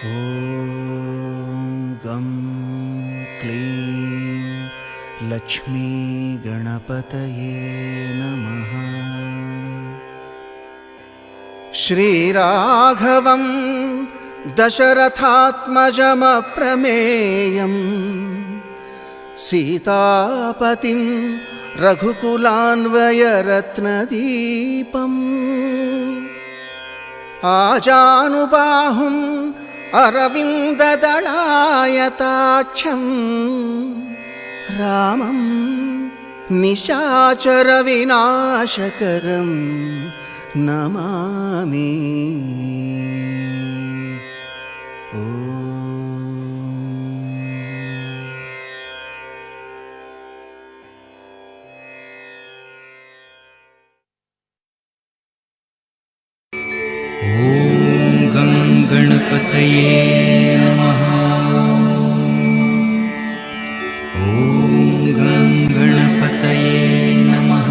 ॐ गं क्लीं लक्ष्मी गणपतये नमः। श्रीराघवं दशरथात्मजमप्रमेयं सीतापतिं रघुकुलान्वयरत्नदीपम् आजानुबाहुम् अरविन्ददलायताक्षं रामं निशाचरविनाशकरं नमामि। गणपतये नमः। ॐ गं गणपतये नमः।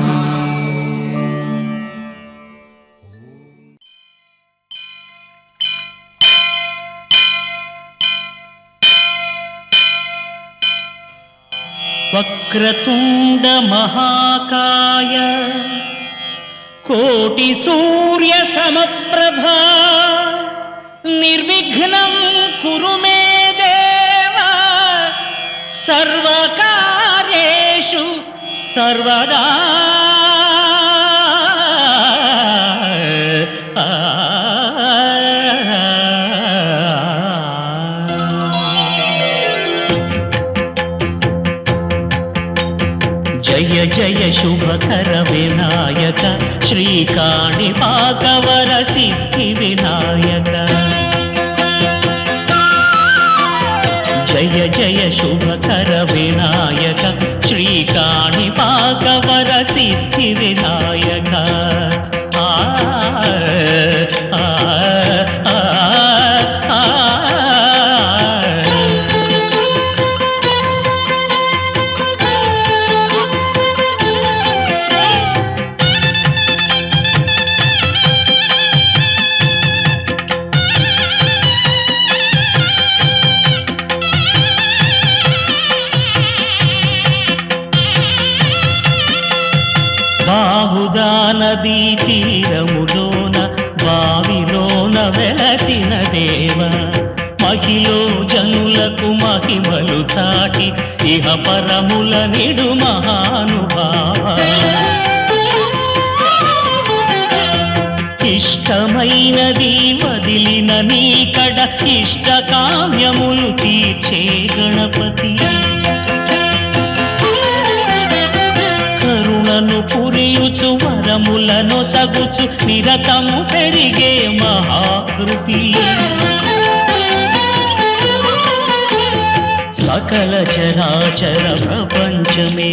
वक्रतुण्ड महाकाय कोटि सूर्य समप्रभा निर्विघ्नं कुरु मे देव सर्वकार्येषु सर्वदा। जय जय शुभकर विनायक श्रीकाणिपाकवर सिद्धि विनायक। जय जय शुभकर विनायक श्रीकाणिपाकवर सिद्धि विनायक। బాహుదా నదీ తీరములోన బావిలోన వెలసిన దేవ మహిలో జనులకు మహిమలు చాటి ఇహ పరముల నిడు మహానుభావ। ఇష్టమైనది వదిలిన నీకడ ఇష్ట కామ్యములు తీర్చే గణపతి। కరుణను పురియుచు వరములను సగుచు నిరతము పెరిగే మహాకృతి। సకల చరాచర ప్రపంచమే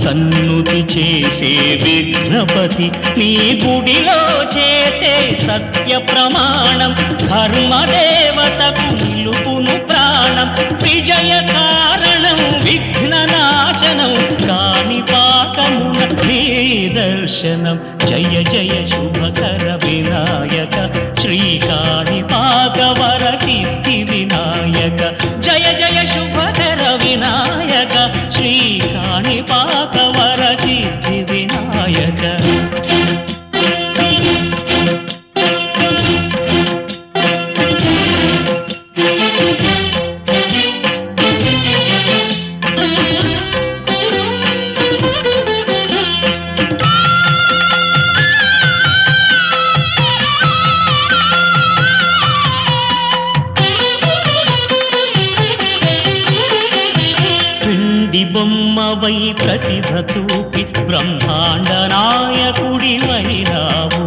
సన్నుతి చేసే విఘ్నపతి నీ గుడిలో చేసే సత్య ప్రమాణం ధర్మదేవతకు నిలుపును ప్రాణం విజయ కారణం విఘ్న నాశనం కాణిపాకమున నీ దర్శనం। జయ జయ శుభకర వినాయక శ్రీకాణిపాకవర సిద్ధి వినాయక। జయ జయ శుభకర వినాయక శ్రీకాణిపాకవర సిద్ధి వినాయక। బొమ్మవై ప్రతిభ చూపి బ్రహ్మాండ నాయకుడివైనావు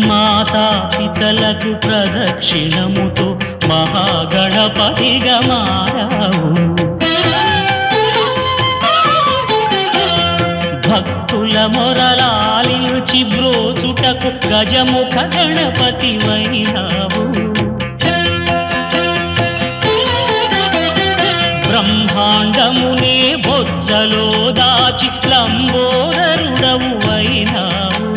మాతా పితలకు ప్రదక్షిణముతో మహాగణపతిగా మారావు। భక్తుల మొరలాలించి బ్రోచుటకు గజముఖ గణపతివైనావు। బ్రహ్మాండమునే బొజ్జలో దాచి లంబోదరుడవు అయినావు।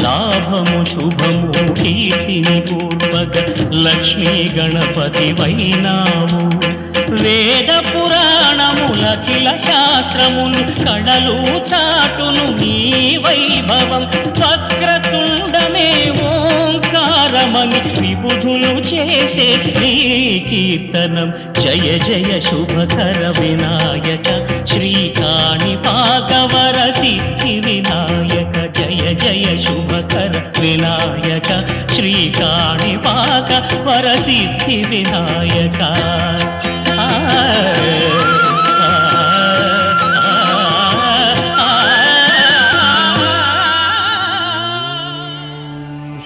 లాభము శుభము కీర్తిని కూర్పగ లక్ష్మీ గణపతి వైనావు. వేద పురాణములఖిల శాస్త్రములు కళలు చాటును నీ వైభవం. వక్రతుండమే ఓంకారమని విబుధులు చేసే నీ కీర్తనం. జయ జయ శుభకర వినాయక శ్రీకాణిపాకవర సిద్ధి వినాయక. జయ జయ శుభకర వినాయక శ్రీకాణిపాక వరసిద్ధి వినాయక.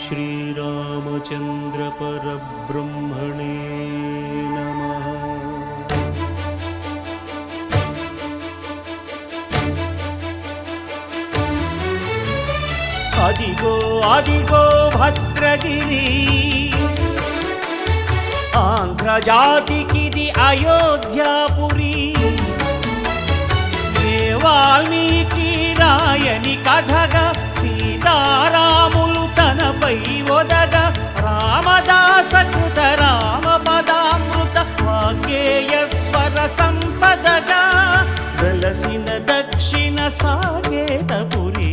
శ్రీరామచంద్ర పరబ్రహ్మణే నమః. అదిగో అదిగో భద్రగిరి, ఆంధ్రజాతికిది అయోధ్యాపురి. వాల్మీకి రాయని కథగా సీతారాములు తనపై ఒదగ. రామదాస కృత రామ పదామృత వాగ్గేయ స్వర సంపదగా వెలసిన దక్షిణ సాకేతపురి.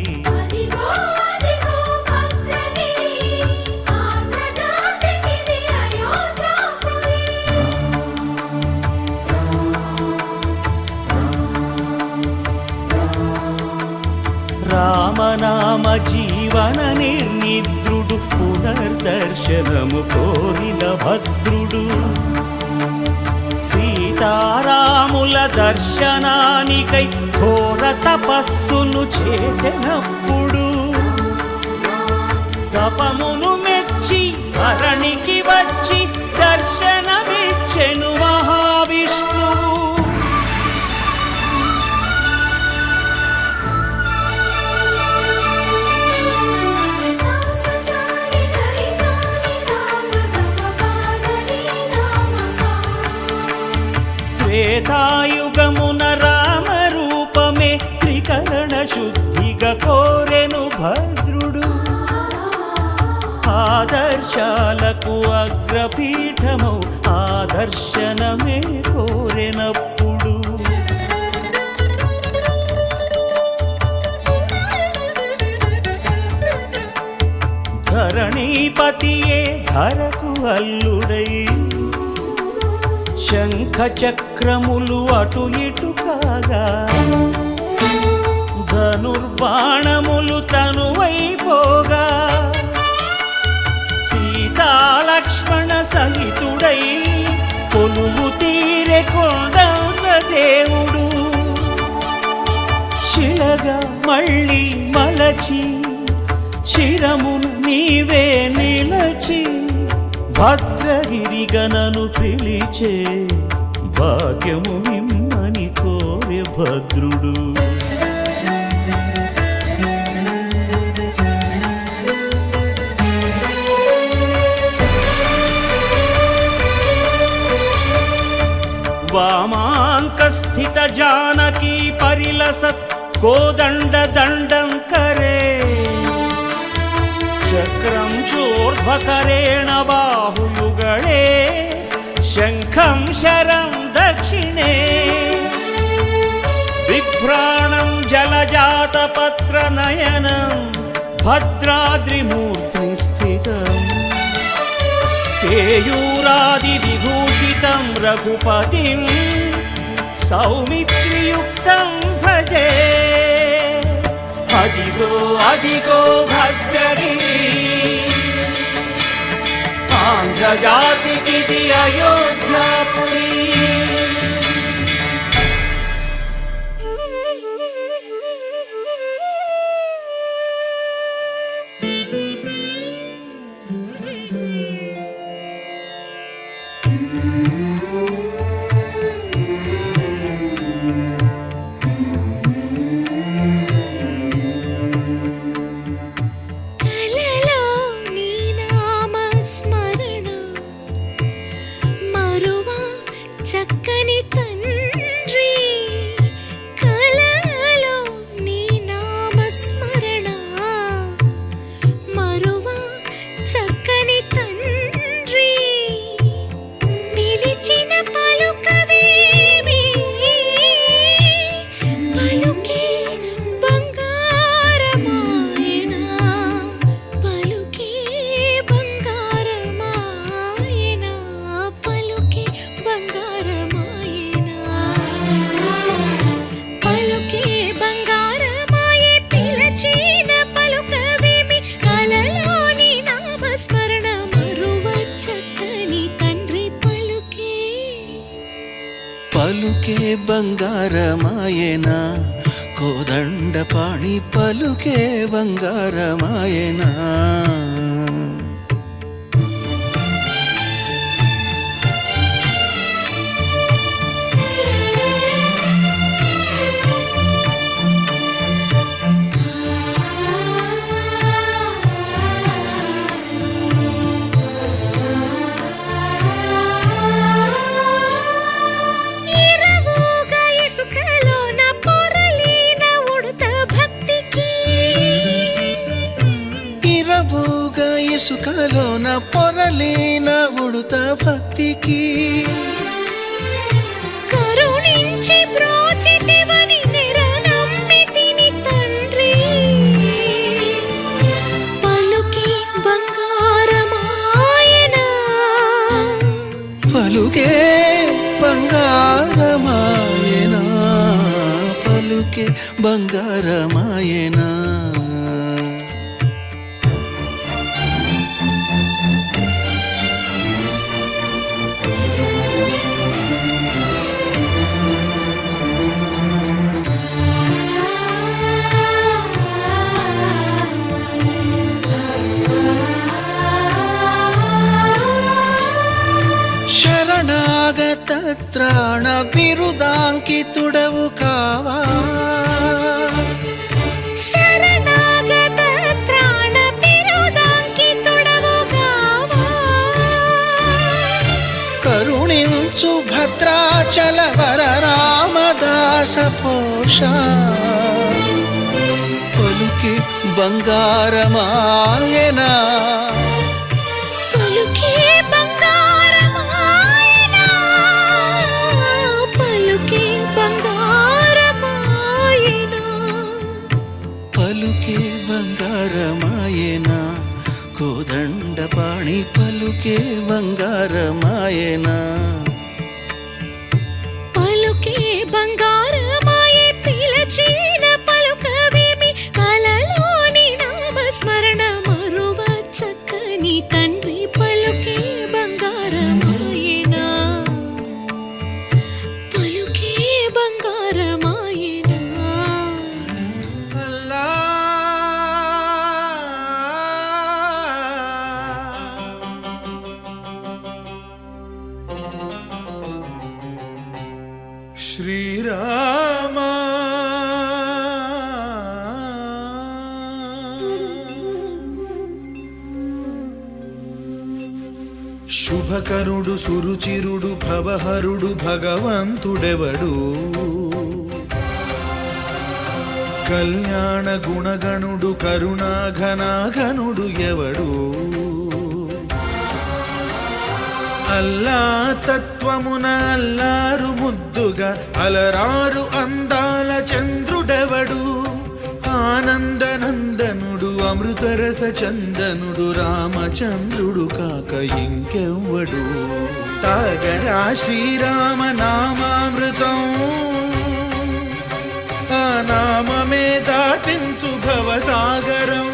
రామనామ జీవన నిర్నిద్రుడు పునర్దర్శనము కోరిన భద్రుడు. సీతారాముల దర్శనానికై ఘోర తపస్సును చేసినప్పుడు తపమును మెచ్చి ధరణికి వచ్చి దర్శనమిచ్చెను మహావిష్ణువు. త్రేతాయుగమున రామ రూపమే త్రికరణ శుద్ధిగా కోరెను భద్రుడు. ఆదర్శాలకు అగ్రపీఠమౌ ఆదర్శనమే కోరెనప్పుడు ధరణీపతియే ధరకు అల్లుడై శంఖ చక్రములు అటు ఇటు కాగా ధనుర్బాణములు తనువైపోగా సీతాలక్ష్మణ సహితుడై కొలువు తీరె కొండంత దేవుడు. శిలగా మళ్ళీ మలచి శిరమును నీవే నిలచి భద్రగిరిగనను పిలిచే భాగ్యము మిమ్మని కోరె భద్రుడు. వామాంకస్థిత జానకీ పరిలసత్ కోదండ దండం కరే చక్రం చోర్ధ్వకరేణ బాహుయుగళే శంఖం శరం దక్షిణే బిభ్రాణం జలజాతపత్ర నయనం భద్రాద్రిమూర్తి స్థితం కేయూరాది విభూషితం రఘుపతిం సౌమిత్రియుక్తం భజే. అదిగో అదిగో భద్రగిరి ఆంధ్రజాతికిది అయోధ్యాపురి. కలలో నీ నామ స్మరణ మరువా బంగారమాయనా కోదండపాణి పలుకే బంగారమాయనా ఇసుకలోన పొరలేన ఉడుత భక్తికి కరుణించి బ్రోచితివని నిరనమ్మితిని తండ్రి పలుకి బంగారమాయనా పలుకే బంగారమాయనా పలుకే బంగారమాయనా శరణాగత త్రాణ బిరుదాంకితుడవు కావా శరణాగత త్రాణ బిరుదాంకితుడవు కావా కరుణించు భద్రాచల వర రామదాస పోష పలుకి బంగారమాయనా పలుకే బంగారమాయనా పలుకే బంగారమాయనా పలుకే బంగారమాయనా కోదండపాణి పలుకే బంగారమాయనా పలుకే బంగారమాయే పిలచిన పలుకవేమి కలలోని నామస్మరణ మరువ చక్కని తండ్రి పలుకే బంగారమాయనా పలుకే బంగారమాయనా శ్రీరామ శుభకరుడు సురుచిరుడు భవహరుడు భగవంతుడెవడు కళ్యాణ గుణగణుడు కరుణాఘనాఘనుడు ఎవడు అల్లా తత్వమున అల్లారు ముద్దుగా అలరారు అందాల చంద్రుడెవడు ఆనందనందనుడు అమృతరస చందనుడు రామచంద్రుడు కాక ఇంకెవ్వడు తాగరా శ్రీరామ నామామృతం ఆ నామమే దాటించు భవసాగరం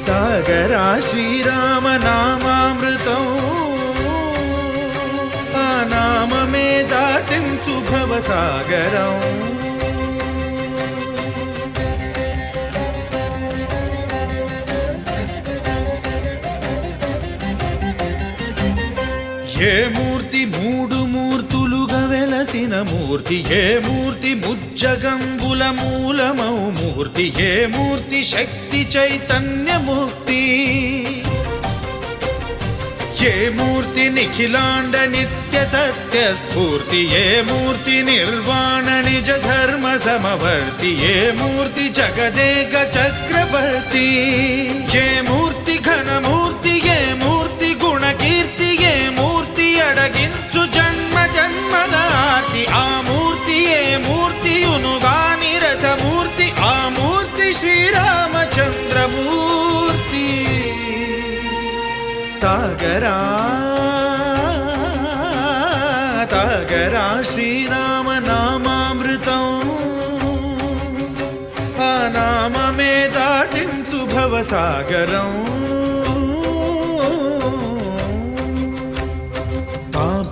తాగరా శ్రీరామ నామామృతం ఆ నామమే దాటించు భవసాగరం ఏ మూర్తి మూడు మూర్తులుగా వెలసిన మూర్తి ఏ మూర్తి ముజ్జగంబుల మూలమౌ మూర్తి ఏ మూర్తి శక్తి చైతన్యముక్తి ఏ మూర్తి నిఖిలాండ నిత్య సత్య స్ఫూర్తి ఏ మూర్తి నిర్వాణ నిజ ధర్మ సమవర్తి ఏ మూర్తి జగదేక చక్రవర్తి ఏ మూర్తి ఘనమూర్తి ఏ మూర్తి గుణకీర్తి ఏ మూర్తి అడగించు జన్మ జన్మదార్తి ఆ మూర్తి ఏ మూర్తియునుగాని రసమూర్తి ఆ మూర్తి శ్రీరామచంద్రమూర్తి తాగరా తాగరా శ్రీరామ నామామృతం ఆ నామమే దాటించు భవసాగరం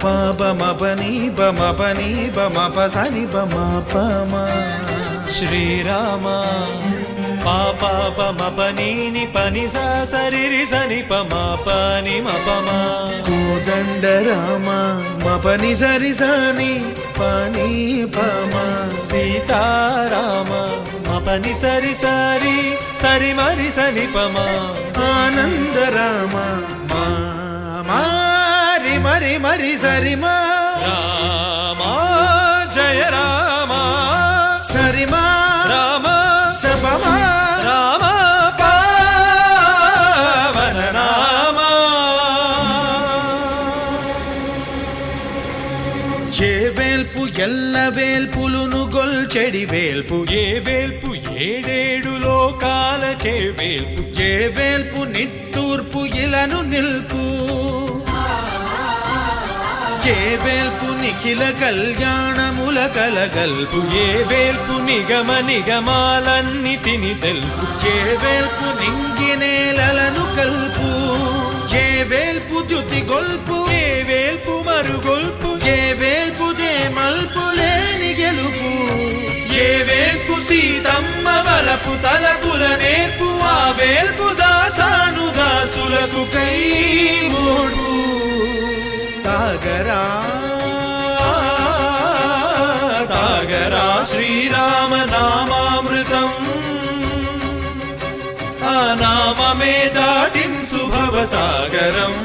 పా బమ పని బమ పని బమ పని బమ పమ శ్రీరామ పాప పమ పని పని సా సరి సని పమ పని మపమా కోదండ రామ మపని సరి సని పని పమ సీతారామ మపని సరి సరి సరి మరి సని పమా ఆనంద రామ మారి మరి మరి సరి మా రామ జయ రామ సరి మా రామ సపమా రామ పావన రామ ఏ వేల్పు ఎల్ల వేల్పులును గొల్చెడి వేల్పు ఏ వేల్పు ఏడేడు లోకాలకే వేల్పు ఏ వేల్పు నిట్టూర్పు ఇలను నిల్పు ఏ వేల్పు నిఖిల కళ్యాణముల కలగల్పు ఏ వేల్పు నిగమ నిగమాలన్నిటిని తెలుపు ఏ వేల్పు నింగి నేలలను కల్పు ఏ వేల్పు ద్యుతి గొల్పు ఏ వేల్పు మరుగొల్పు ఏ వేల్పు దే మల్పు లేని గెలుపు ఏ వేల్పు సీతమ్మ వలపు తలపుల నేర్పు ఆ వేల్పు దాసాను దాసులకు కై మోడు తాగరా తాగరా శ్రీరామ నామామృతం ఆ నామమే దాటింసు భవసాగరం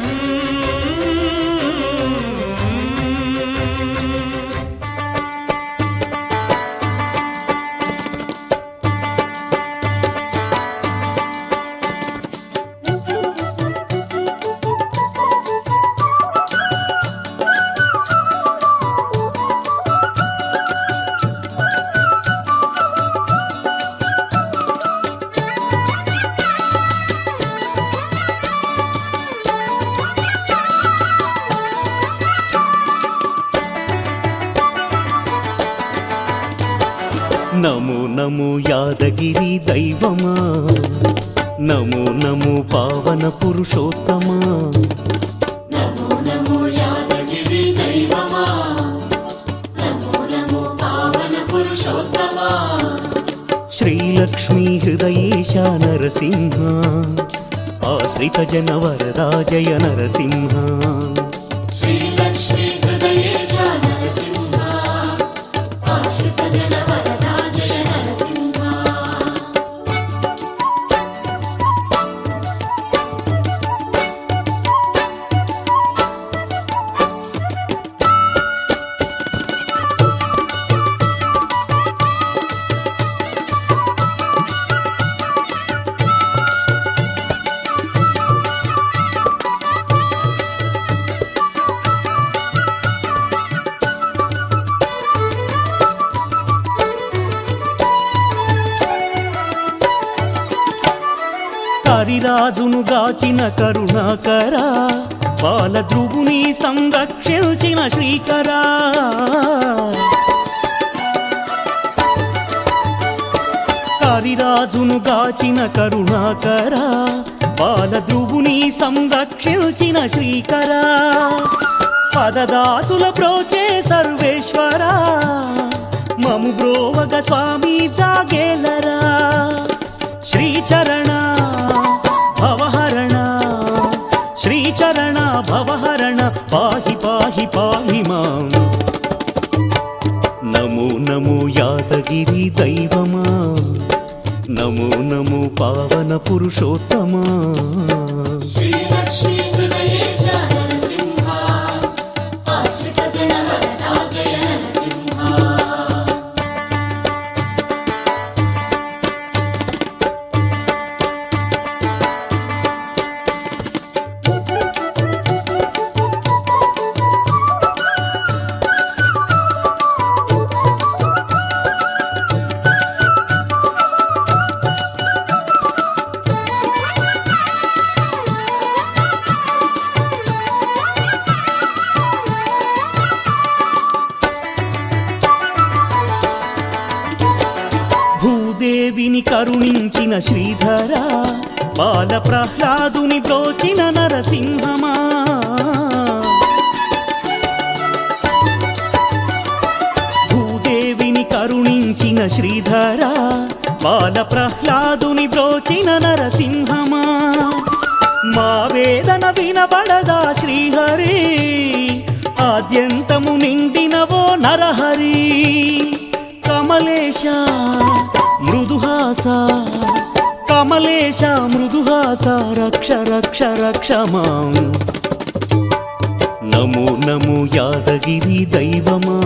నమో నమో యాదగిరి దైవమా నమో నమో పావన పురుషోత్తమా నమో నమో యాదగిరి దైవమా నమో నమో పావన పురుషోత్తమా శ్రీలక్ష్మీ హృదయేశ నరసింహ ఆశ్రిత జన వరదా జయ నరసింహ శ్రీలక్ష్మీ హృదయేశ నరసింహ ఆశ్రిత జన వరదా జయ నరసింహ కరిరాజును గాచిన కరుణాకరా బాలధ్రువుని సంరక్షించిన శ్రీకరా కరిరాజును గాచిన కరుణాకరా బాలధ్రువుని సంరక్షించిన శ్రీకరా పదదాసుల ప్రోచే సర్వేశ్వరా మము బ్రోవగ స్వామి జాగేలరా శ్రీచరణ భవహరణ శ్రీచరణ భవహరణ పాహి పాహి పాహి మాం నమో నమో యాదగిరి దైవమా నమో నమో పావన పురుషోత్తమా శ్రీలక్ష్మీ హృదయేశ నరసింహ ఆశ్రిత జన వరదా జయ నరసింహ భూదేవిని కరుణించిన శ్రీధర బాల ప్రహ్లాదుని బ్రోచిన నరసింహమా కొలిచిన శ్రీధర బాల ప్రహ్లాదుని బ్రోచిన నరసింహమా మా వేదన వినబడదా శ్రీహరి ఆద్యంతము నిండినవో నరహరి కమలేశ మృదుహాస కమలేశ మృదుహాస రక్ష రక్ష రక్ష మాం నమో నమో యాదగిరి దైవమా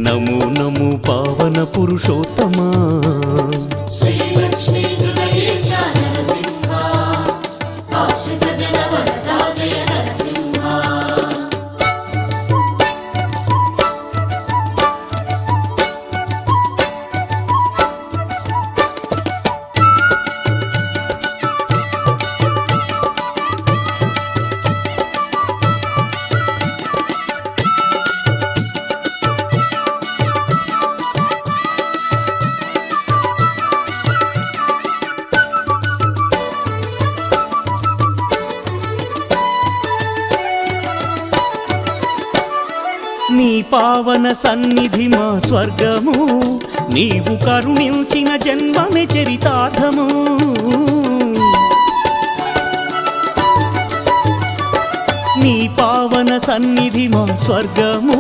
నమో నమో పావన పురుషోత్తమా శ్రీలక్ష్మీ హృదయేశ నరసింహ ఆశ్రిత జన వరదా జయ నరసింహ నీ పావన సన్నిధి మా స్వర్గము నీవు కరుణించిన జన్మమే చరితార్థము నీ పావన సన్నిధి మా స్వర్గము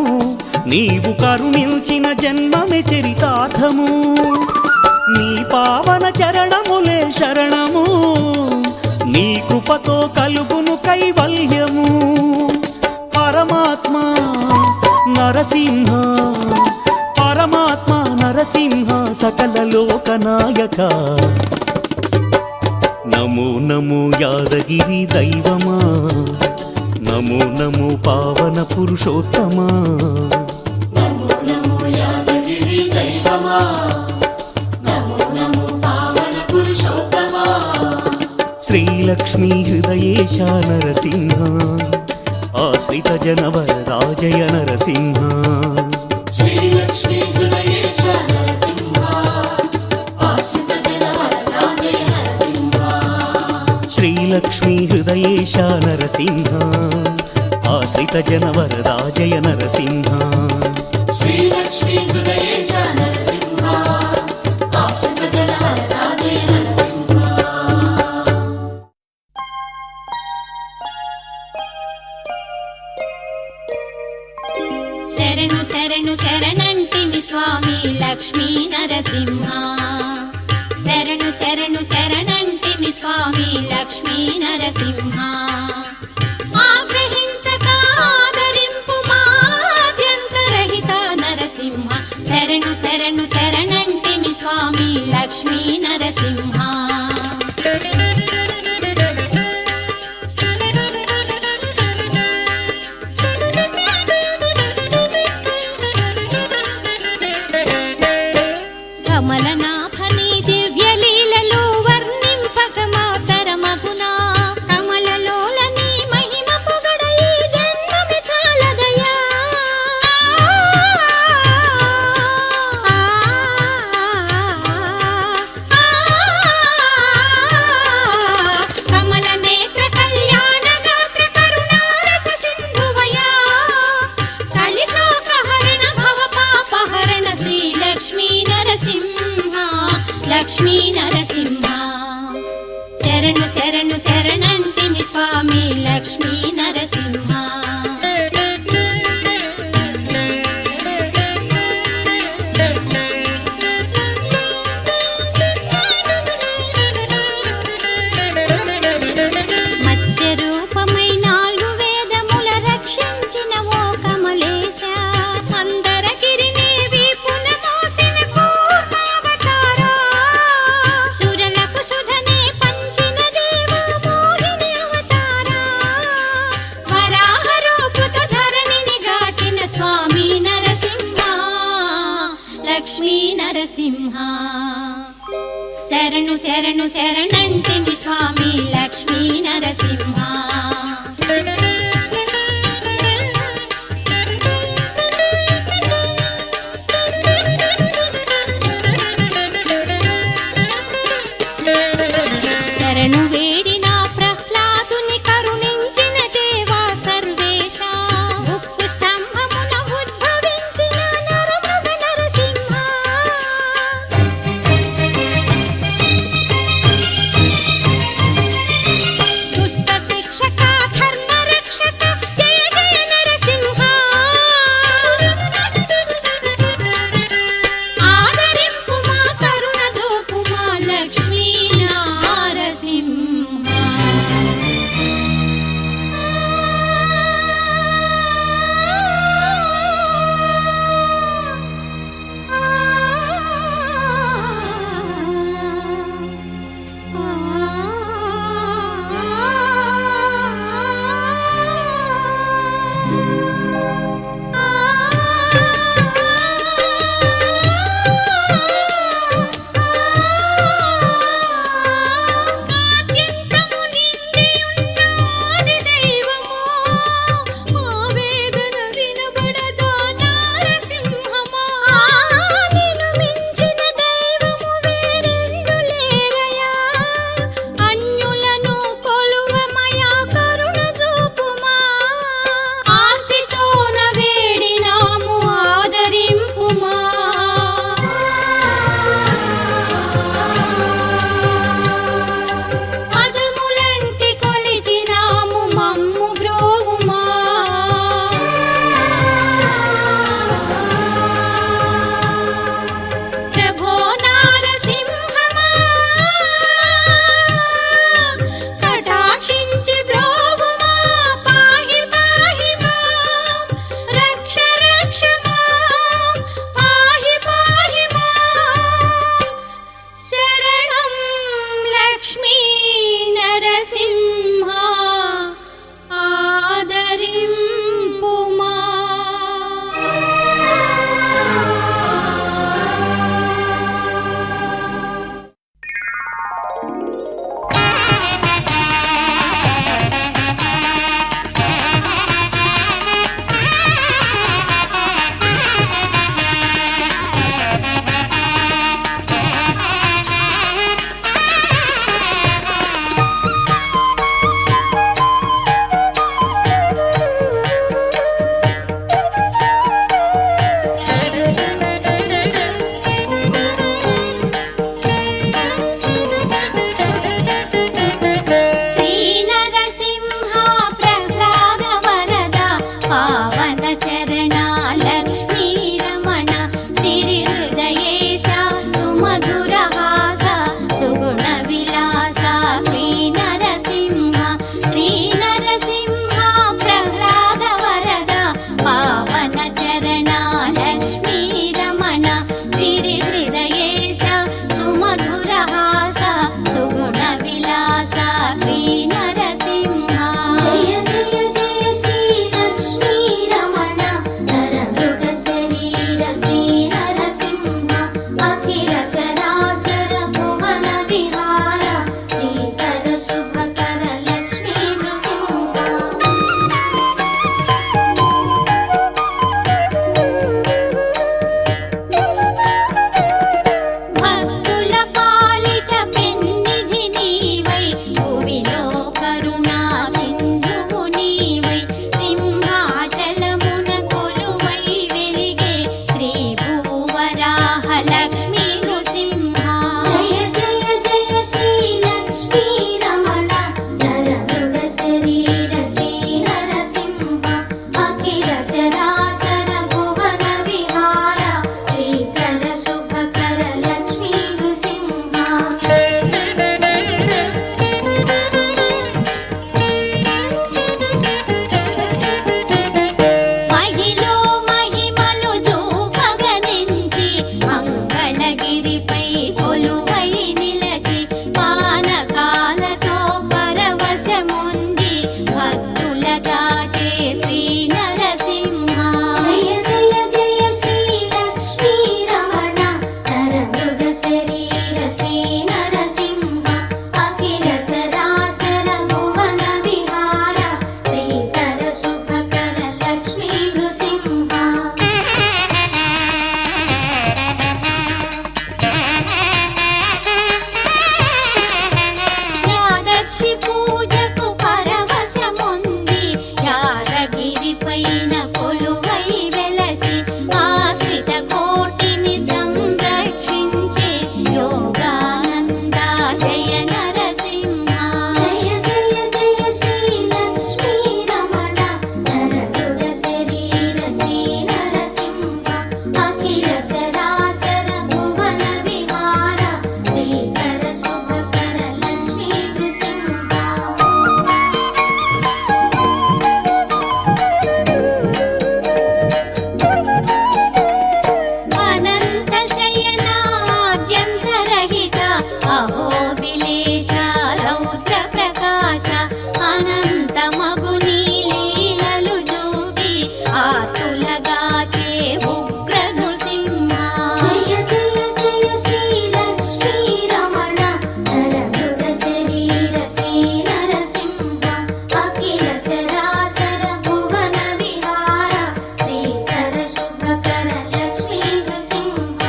నీవు కరుణించిన జన్మమే చరితార్థము నీ పావన చరణములే శరణము నీ కృపతో కలుగును కైవల్యము పరమాత్మ నరసింహ పరమాత్మ నరసింహ సకల లోకనాయక నమో నమో యాదగిరి దైవమా నమో నమో పావన పురుషోత్తమా నమో నమో యాదగిరి దైవమా నమో నమో పావన పురుషోత్తమా శ్రీలక్ష్మీ హృదయేశ నరసింహ ఆశ్రిత జనవర రాజయ నరసింహ శ్రీలక్ష్మీ హృదయేశ నరసింహ ఆశ్రిత జన వరదా జయ నరసింహ శ్రీలక్ష్మీ హృదయేశ నరసింహ ఆశ్రిత జనవర రాజయ నరసింహ శ్రీలక్ష్మీ హృదయేశ నరసింహ ఆశ్రిత జన వరదా జయ నరసింహ శరణు శరణు శరణంటిమి స్వామి లక్ష్మీ నరసింహ శరణు శరణు శరణంటిమి స్వామి లక్ష్మీ నరసింహ ఆగ్రహించక ఆదరింపు మాద్యంతరహిత నరసింహ శరణు శరణు శరణంటిమి స్వామి లక్ష్మీ నరసింహ కమలనాభని దివ్యలీలలు వర్ణింపక మాతరమగునా కమలలోలని మహిమ పొగడ ఈ జన్మమి చాలదయా కమల నేత్ర కళ్యాణ గాత్ర కరుణారస సింధువయా కలిశోకహరణ భవ పాపహరణ శ్రీ లక్ష్మీ నరసింహ లక్ష్మీ నరసింహ శరణు శరణు శరణంటిమి స్వామి లక్ష్మీ నరసింహ మత్స్య రూపమై నాలుగు వేదముల రక్షించిన ఓ కమలేశ అందరగిరిని వీపున మోసిన కూర్మావతారా సురలకు సుధనే పంచిన దేవ మోహిని అవతారా వరాహ రూపుతో ధరణిని గాచిన స్వామి నరసింహ లక్ష్మీ నరసింహ శరణు శరణు శరణంటిమి స్వామి లక్ష్మీ నరసింహ శరణు వేడిన ప్రహ్లాదుని కరుణించిన దేవా సర్వేశ ఉక్కు స్తంభమున ఉద్భవించిన నరమృగ నరసింహ అహోబిలేశ రౌద్ర ప్రకాశ అనంతమగు నీ లీలలు చూపి ఆర్తులగాచే ఉగ్ర నృసింహ. జయ జయ జయ శ్రీ లక్ష్మీ రమణ నరమృగ శరీర శ్రీ నరసింహ అఖిల చరాచర భువన విహార శ్రీకర శుభకర లక్ష్మీ నృసింహ.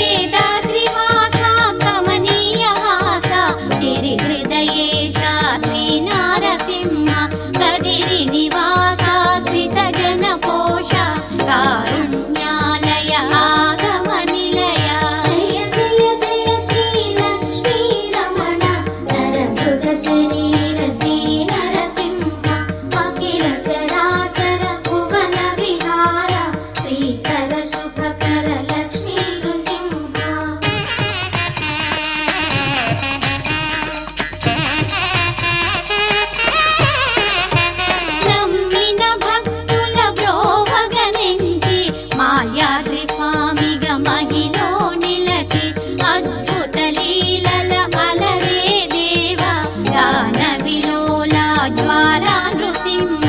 వేదాద్రివాస కమనీయ హాస సిరి హృదయేశ శ్రీ నారసింహ కదిరి నివాస శ్రిత జన పోష కారుణ్యాలయ ఆగమ నిలయ. జయ జయ జయ శ్రీ లక్ష్మీ రమణ నరమృగ శరీర శ్రీ నరసింహ అఖిల చరాచర భువన విహార శ్రీకర శుభకర లక్ష్మీ నృసింహ. నమ్మిన భక్తుల బ్రోవగనించి మాల్యాద్రి స్వామిగా మహిలో నిలచి అద్భుత లీలల అలరే దేవ దాన విలోల జ్వాలా నృసింహ.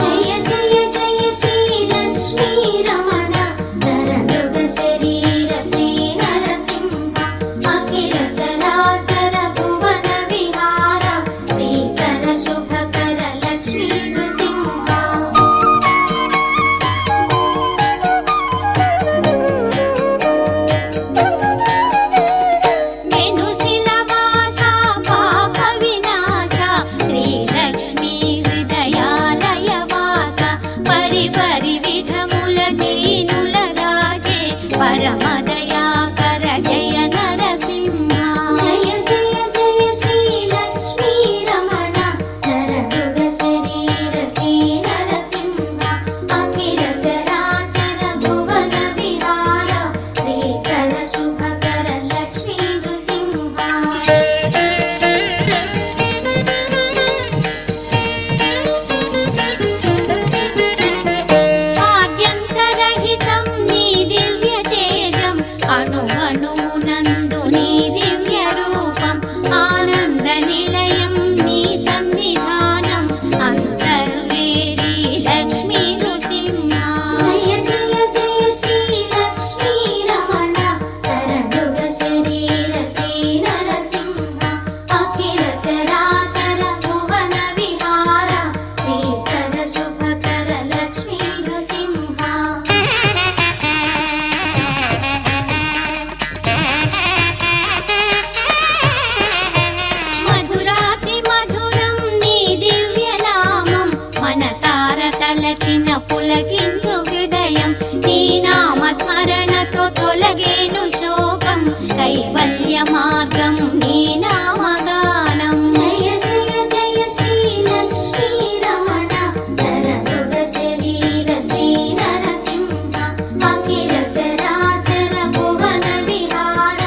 జయ జయ జయ శ్రీ లక్ష్మీ రమణ నరమృగ శరీర శ్రీ నరసింహ అఖిల చరాచర భువన విహార శ్రీకర శుభకర లక్ష్మీ నృసింహ. వెనుశిలవాస పాప వినాశ శ్రీ లక్ష్మీ హృదయాలయ వాస పరి పరి విధముల దీనుల రాజే పరమ దయాకర జయ నరసింహ. జయ జయ జయ శ్రీ లక్ష్మీ రమణ నరమృగ శరీర శ్రీ నరసింహ అఖిల చరాచర భువన విహార శ్రీకర శుభకర లక్ష్మీ నృసింహ. ఆద్యంతరహితం నీ దివ్య తేజం అణువణువునందు నీ దివ్య రూపం ఆనంద నిలయం నీ సన్నిధానం అంతర్వేది లక్ష్మీ నృసింహ. జయ జయ జయ శ్రీ లక్ష్మీ రమణ నరమృగ శరీర శ్రీ నరసింహ అఖిల చరాచర భువన విహార శ్రీకర శుభకర లక్ష్మీ నృసింహ. మధురాతి మధురం నీ దివ్య నామం మనసార తలచిన పులకించు హృదయం నీ నామ స్మరణతో తొలగేను శోకం కైవల్య మార్గం నీ నామగానం. జయ జయ జయ శ్రీ లక్ష్మీ రమణ నరమృగ శరీర శ్రీ నరసింహ అఖిల చరాచర భువన విహార.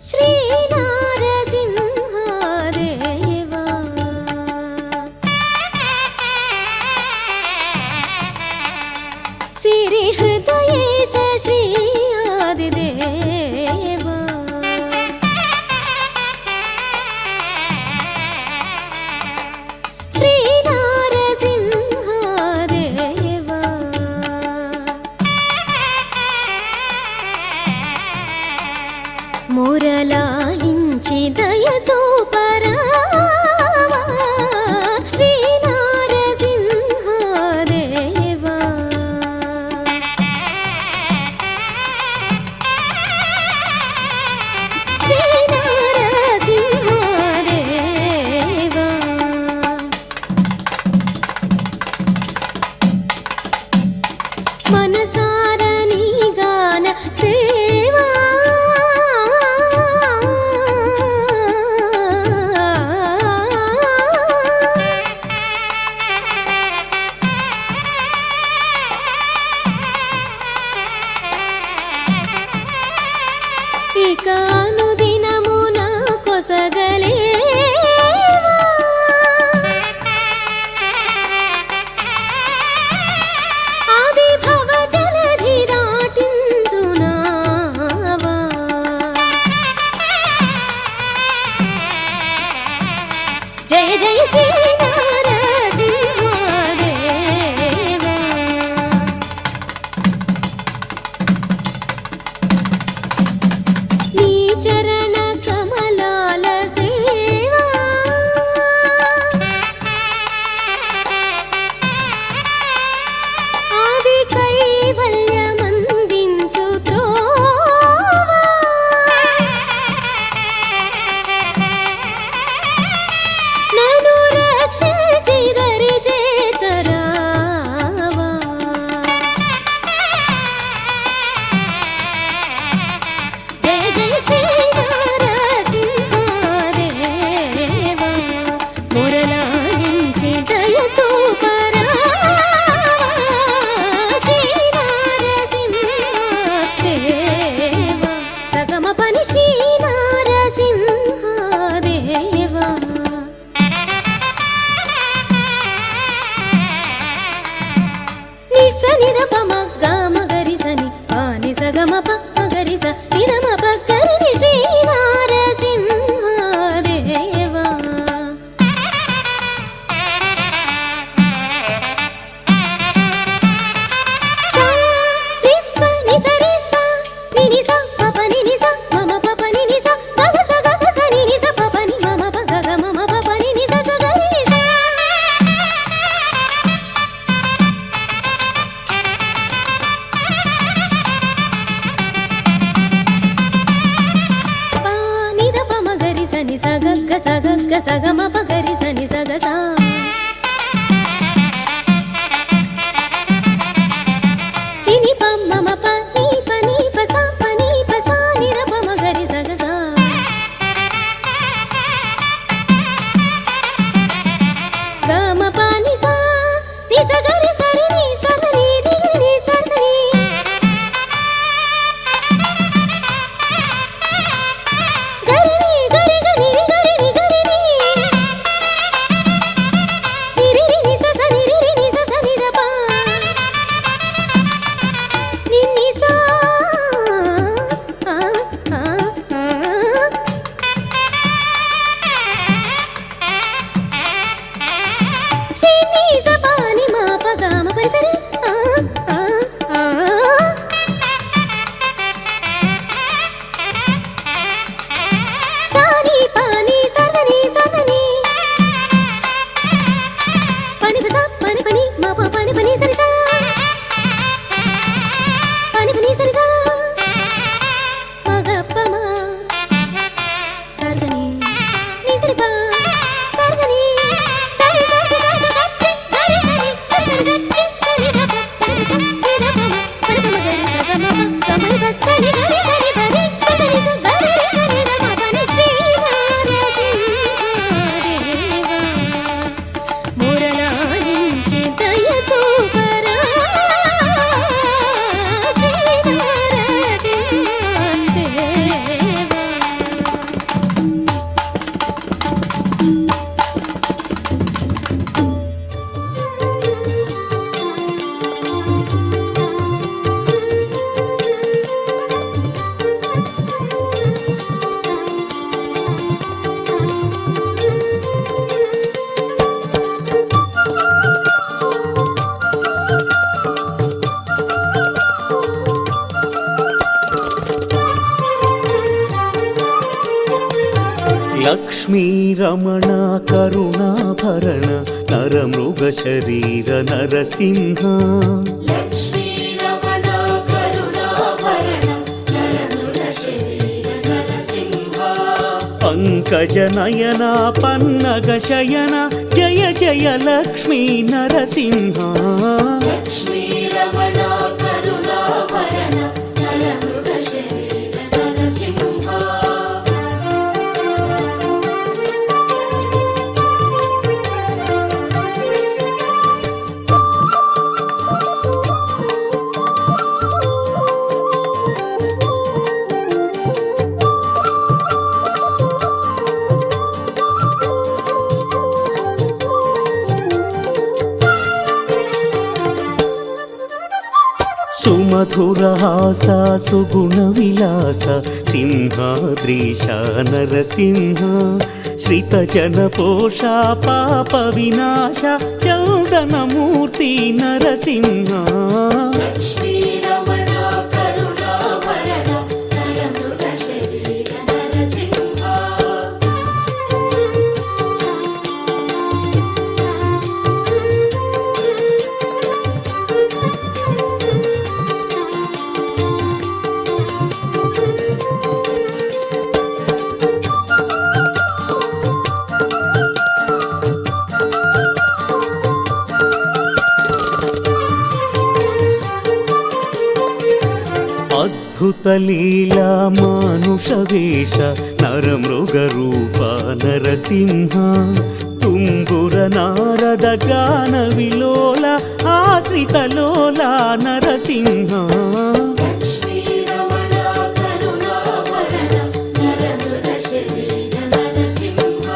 శ్రీ నరసింహదేవా సిరి హృదయేశ శ్రీ ఆదిదేవా శ్రీ నరసింహదేవా మురళాలించి దయ చూపరావా శ్రీ నరసింహదేవా శ్రీ నరసింహదేవా మనసార నీ గాన సేవా ఇక అనుదినమున కొసగలేవా ఆది భవ జలధి దాటించునావా జయ జయ శ్రీ నరసింహదేవా నీ చరణ కమలాల సేవా ఆది కైవల్యమందించు త్రోవా నన్ను రక్షించి దరి చేర్చరావా జయ జయ శ్రీ నరసింహదేవా మురళాలించి దయ చూపరావా శ్రీ నరసింహదేవా సగమ పని శ్రీ నరసింహదేవా నిస నిద పమ గమ గరి సని పాని సగమ ప గరి స నిదమ ప గరి శ్రీ నరసింహదేవా సా రి స ని స రి స ని ని స ప ప ని ని స మమ ప ప ని ని స గ స గ స ని ని స ప ప ని మమ ప గ గ మమ ప ప ని ని స స గ రి ని స పా ని ద ప మ గ రి స ని స గ గ స గ గ స గ మ ప గ రి స ని స గ స ని ని ప మ మ ప ని ప ని ప స ప ని ప స ని ద ప మ గ రి స గ స గ మ ప ని స ని స గ రి స రి ని స స ని రి రి ని స స ని గ రి ని గ రి గ ని రి గ రి ని గ రి ని లక్ష్మీ రమణ కరుణాభరణ నరమృగ శరీర నరసింహ లక్ష్మీ రమణ కరుణాభరణ నరమృగ శరీర నరసింహ పంకజ నయన పన్నగ శయన జయ జయ లక్ష్మీ నరసింహ లక్ష్మీ రమణ కరుణాభరణ నరమృగ శరీర నరసింహ సుమధురహాస సుగుణ విలాస సింహాద్రీశ నరసింహ శ్రిత జన పోష పాప వినాశ చౌదనమూర్తి నరసింహ లక్ష్మీ రమణ కరుణాభరణ నరమృగ శరీర నరసింహ అద్భుత లీలా మానుష వేష నరమృగ రూప నరసింహ తుంగుర నారద గాన విలోల ఆశ్రిత లోల నరసింహ లక్ష్మీ రమణ కరుణాభరణ నరమృగ శరీర నరసింహ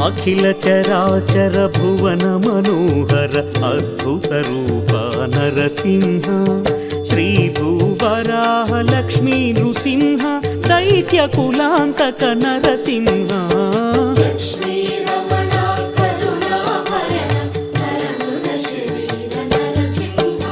అఖిల చరాచర భువన మనోహర అద్భుత రూప నరసింహ శ్రీ భూవరాహ లక్ష్మీ నృసింహ దైత్య కులాంతక నరసింహ లక్ష్మీ రమణ కరుణాభరణ నరమృగ శరీర నరసింహ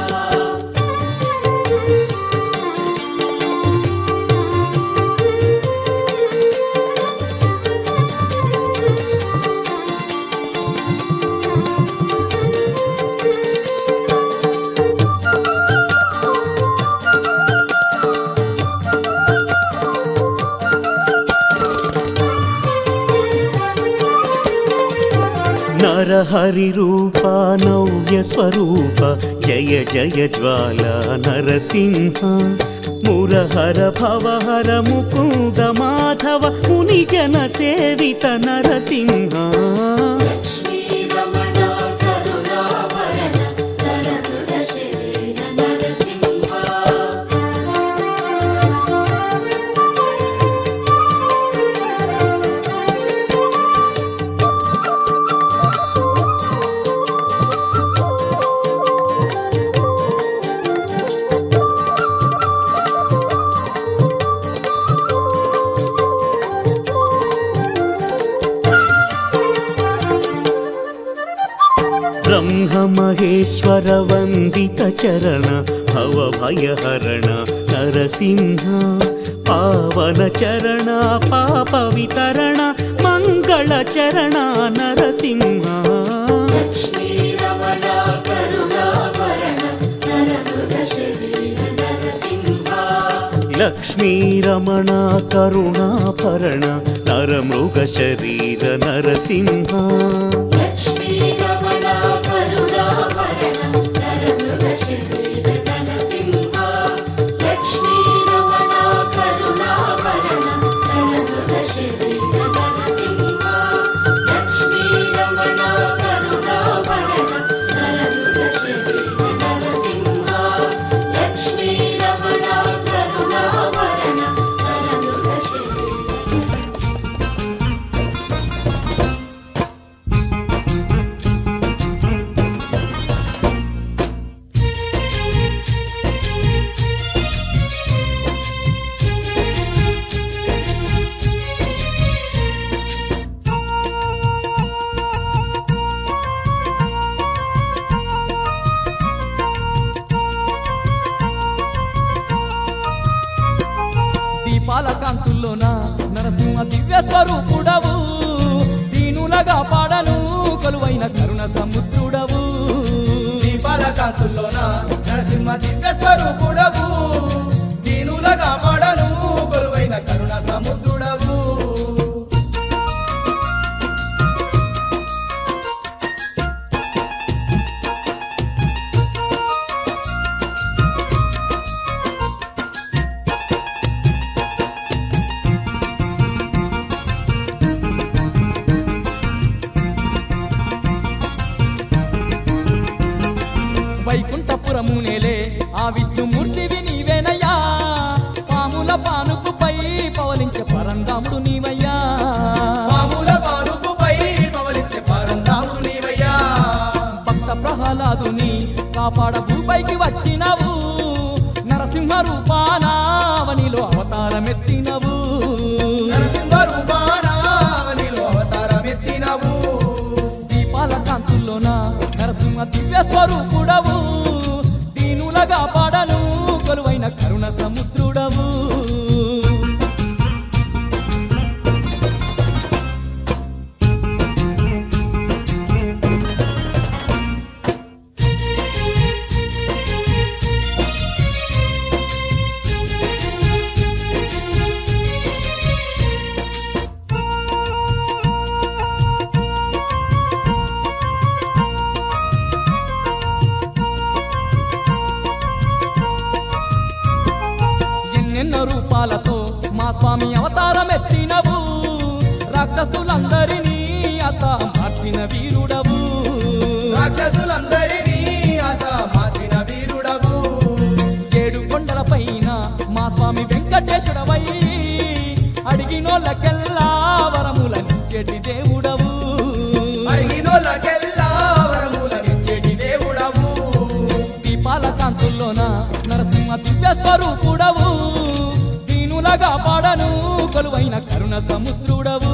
నరహరి రూప నవ్య స్వరూప జయ జయ జ్వాల నరసింహ మురహర భవహర ముకుంద మాధవ ముని జన సేవిత నరసింహ లక్ష్మీ రమణ కరుణాభరణ నరమృగ శరీర నరసింహ బ్రహ్మ మహేశ్వర వందిత చరణ భవ భయహరణ నరసింహ పావన చరణ పాప వితరణ మంగళ చరణ నరసింహ లక్ష్మీ రమణ కరుణాభరణ నరమృగ శరీర నరసింహ లక్ష్మీ రమణ కరుణాభరణ నరమృగ శరీర నరసింహ లక్ష్మీ రమణ కరుణాభరణ నరమృగ శరీర నరసింహ లక్ష్మీ రమణ కరుణాభరణ నరమృగ శరీర నరసింహ లక్ష్మీ రమణ కరుణాభరణ నరమృగ శరీర నరసింహ లక్ష్మీ రమణ కరుణాభరణ నరమృగ శరీర స్వరూపుడవు దీనులగా పాడను కొలువైన కరుణ సముద్రుడవు దీపాల కాంతుల్లోన నరసింహ దివ్య స్వరూపుడవు దీనులగా పాడను కొలువైన కరుణ సముద్రుడవు వైకుంఠపురము నేలే ఆ విష్ణుమూర్తివి నీవేనయ్యా పాముల పానుపుపై పవలించే పరంధాముడు నీవయ్యా పాముల పానుపుపై పవలించే పరంధాముడు నీవయ్యా భక్త ప్రహ్లాదుని కాపాడ భూపైకి వచ్చినవు నరసింహ రూపానావనిలో అవతారమెత్తినవు నరసింహ రూపానావనిలో అవతారమెత్తినవు దీపాల కాంతుల్లోన నరసింహ దివ్య స్వరూపుడవు దీనులగా పాడను కొలువైన కరుణ సముద్రుడవు ఎన్నెన్నో రూపాలతో మా స్వామి అవతారమెత్తినవు రాక్షసులందరినీ అత మార్చిన వీరుడవు రాక్షసులందరినీ అత మార్చిన వీరుడవు ఏడు కొండల పైన మా స్వామి వెంకటేశ్వరవై అడిగినోళ్ళకెల్లా వరములనిచ్చేటి దేవుడవు అడిగినోళ్ళకెల్లా వరములనిచ్చేటి దేవుడవు దీపాల కాంతుల్లోన నరసింహ దివ్య స్వరూపుడవు దీనులగా పాడను కొలువైన కరుణ సముద్రుడవు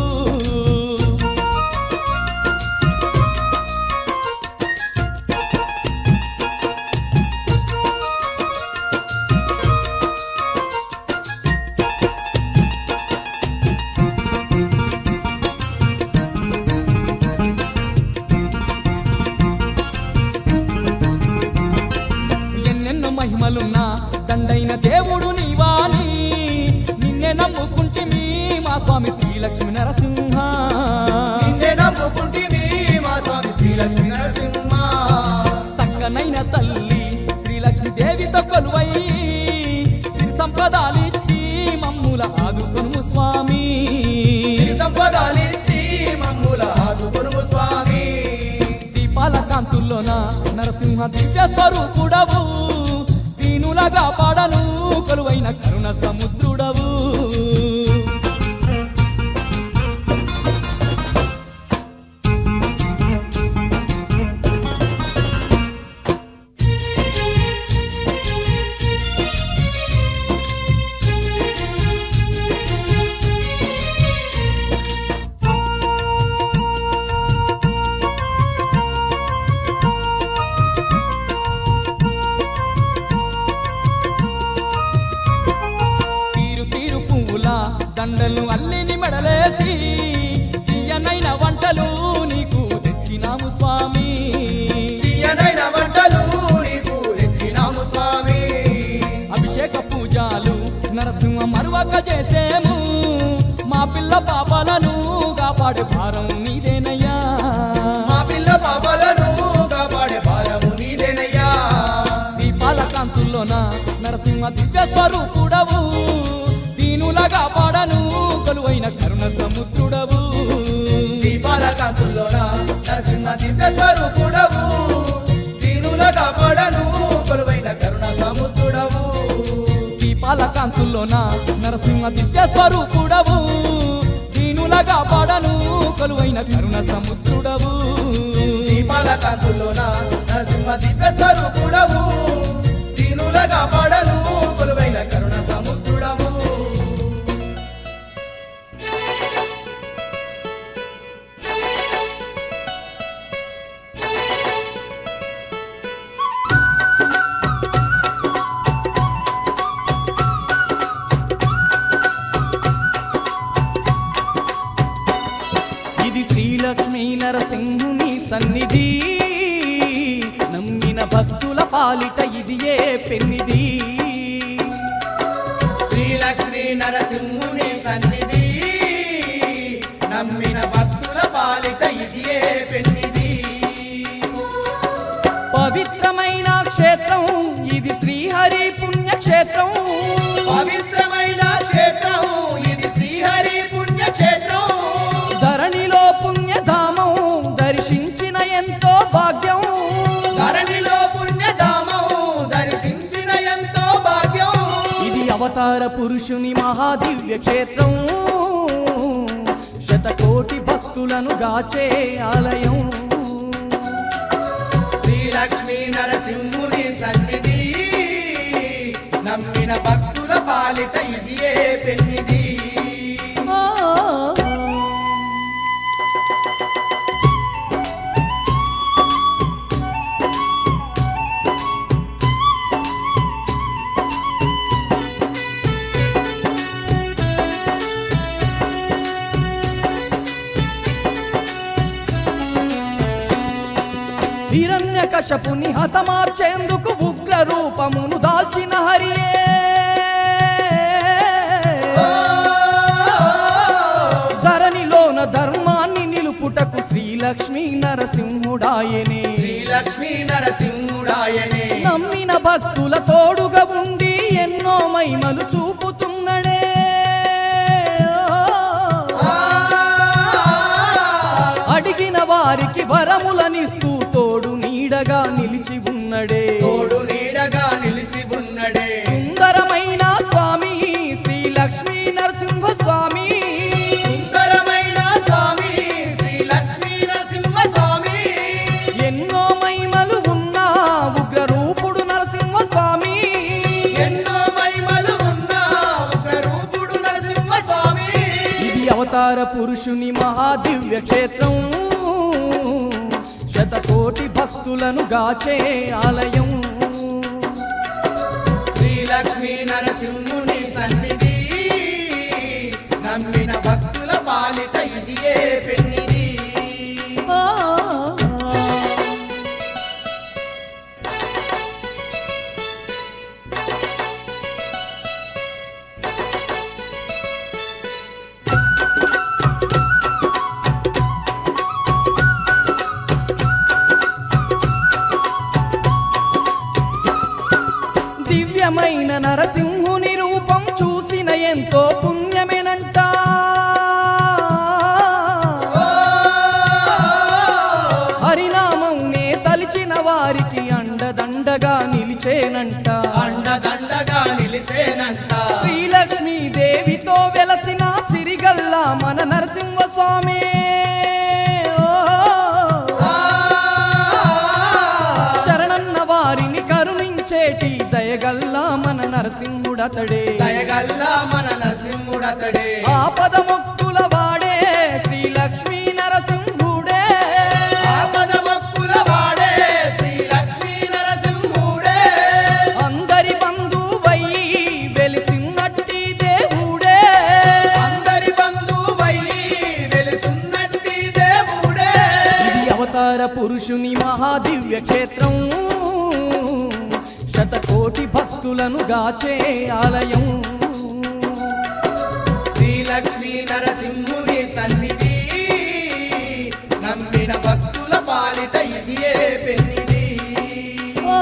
ఎన్నెన్నో మహిమలున్నా దండైన దేవుడు నీవాని నిన్నే నమ్ముకుంటిమి మా స్వామి శ్రీలక్ష్మి నరసింహ నిన్నే నమ్ముకుంటిమి మా స్వామి శ్రీలక్ష్మీ నరసింహ చక్కనైన తల్లి శ్రీలక్ష్మి దేవితో కొలువై సిరి సంపదాలిచ్చి మమ్ముల ఆదుకొనుము స్వామి సిరి సంపదాలిచ్చి మమ్ముల ఆదుకొనుము స్వామి దీపాల కాంతుల్లోన నరసింహ దివ్య స్వరూపుడవు దీనులగా పాడను కొలువైన కరుణ సముద్రుడవు తీరు తీరు పువ్వుల దండలు అల్లిని మెడలేసి తీయనైన వంటలు నీకు తెచ్చినాము స్వామి తీయనైన వంటలు నీకు తెచ్చినాము స్వామి అభిషేక పూజలు నరసింహ మరువక చేసేము మా పిల్ల పాపాలను కాపాడే భారం నీదేనయ్యా మా పిల్ల పాపలను కాపాడే భారము నీదేనయ్యా దీపాల కాంతుల్లోన నరసింహ దివ్య స్వరూపుడవు దీనులగా పాడను కొలువైన కరుణ సముద్రుడవు దీపాల కాంతుల్లోన నరసింహ దివ్య స్వరూపుడవు దీనులగా పాడను కొలువైన కరుణ సముద్రుడవు దీపాల కాంతుల్లోన నరసింహ దివ్య స్వరూపుడవు దీనులగా పాడను కొలువైన కరుణ సముద్రుడవు దీపాల కాంతుల్లోన నరసింహ దివ్య స్వరూపుడవు దీనులగా పాడను కొలువైన కరుణ సముద్రుడవు ఇది శ్రీలక్ష్మీ నరసింహుని సన్నిధి, నమ్మిన భక్తుల పాలిట ఇది ఏ పెన్నిది. శ్రీలక్ష్మీ నరసింహుని సన్నిధి, నమ్మిన భక్తుల పాలిట ఇది ఏ పెన్నిది. పవిత్రమైన క్షేత్రం ఇది శ్రీహరి పుణ్యక్షేత్రం, పవిత్రమైన క్షేత్రం ఇది శ్రీహరి పుణ్యక్షేత్రం. ధరణిలో పుణ్యధామం దర్శించిన ఎంతో భాగ్యం, ధరణిలో పుణ్యధామం దర్శించిన ఎంతో భాగ్యం. ఇది అవతార పురుషుని మహాదివ్య క్షేత్రం, శతకోటి భక్తులను గాచే ఆలయం. శ్రీలక్ష్మీ నరసింహుని సన్నిధి, నమ్మిన భక్తుల పాలిట ఇది ఏ పెన్నిది. హిరణ్యకశపుని హతమార్చేందుకు ఉగ్ర రూపమును దాల్చిన హరియే, ధరణిలోన ధర్మాన్ని నిలుపుటకు శ్రీలక్ష్మీ నరసింహుడాయనే, శ్రీలక్ష్మీ నరసింహుడాయనే. నమ్మిన భక్తుల తోడుగా ఉండి ఎన్నో మహిమలు చూపుతున్నడే. అడిగిన వారికి వరములనిస్తూ తోడు నీడగా నిలిచి ఉన్నడే, తోడు నీడగా నిలిచి ఉన్నడే. సుందరమైన స్వామి శ్రీలక్ష్మీ నరసింహ స్వామి, సుందరమైన స్వామి శ్రీలక్ష్మీ నరసింహ స్వామి. ఎన్నో మహిమలు ఉన్న ఉగ్ర రూపుడు నరసింహ స్వామి, ఎన్నో మహిమలు ఉన్న ఉగ్రరూపుడు నరసింహ స్వామి. ఇది అవతార పురుషుని మహాదివ్య క్షేత్రం, శతకోటి భక్తులను గాచే ఆలయం. శ్రీలక్ష్మీ నరసింహుని సన్నిధి, నమ్మిన భక్తుల పాలిట ఇది ఏ పెన్నిది. ఆ దివ్యమైన నరసింహుని రూపం చూసిన ఎంతో పుణ్యమేనంట, హరినామం నే తలిచిన వారికి అండదండగా నిలిచేనంట, అండదండగా నిలిసేనంట. శ్రీలక్ష్మీ దేవితో వెలసిన సిరిగల్ల మన నరసింహ స్వామి. శరణన్న వారిని కరుణించేటి దయగల్లా మన నరసింహుడతడే, దయగల్లా మన నరసింహుడతడే. ఆపద మొక్కుల వాడే శ్రీలక్ష్మీ నరసింహుడే, ఆపద మొక్కుల వాడే శ్రీలక్ష్మీ నరసింహుడే. అందరి బంధువయ్యి వెలిసినట్టి దేవుడే, అందరి బంధువై వెలుసున్నట్టి దేవుడే. ఇది అవతార పురుషుని మహాదివ్య క్షేత్రం, శతకోటి భక్తులను గాచే ఆలయం. శ్రీలక్ష్మీ నరసింహుని సన్నిధి, నమ్మిన భక్తుల పాలిట ఇది ఏ పెన్నిది. ఆ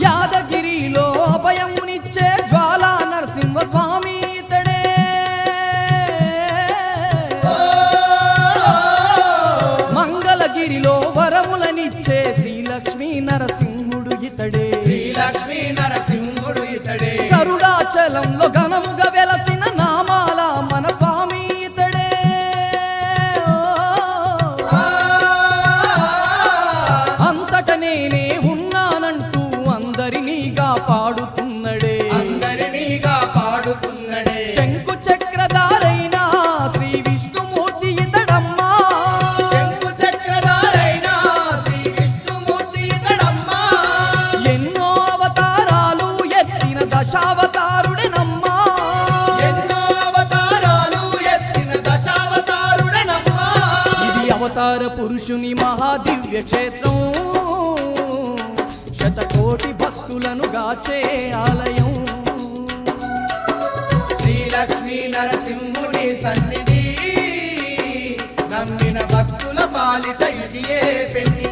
యాదగిరిలో అభయమునిచ్చే అవతార పురుషుని మహాదివ్య క్షేత్రం, శతకోటి భక్తులను గాచే ఆలయం. శ్రీలక్ష్మీ నరసింహుని సన్నిధి, నమ్మిన భక్తుల పాలిట ఇదియే పెన్ని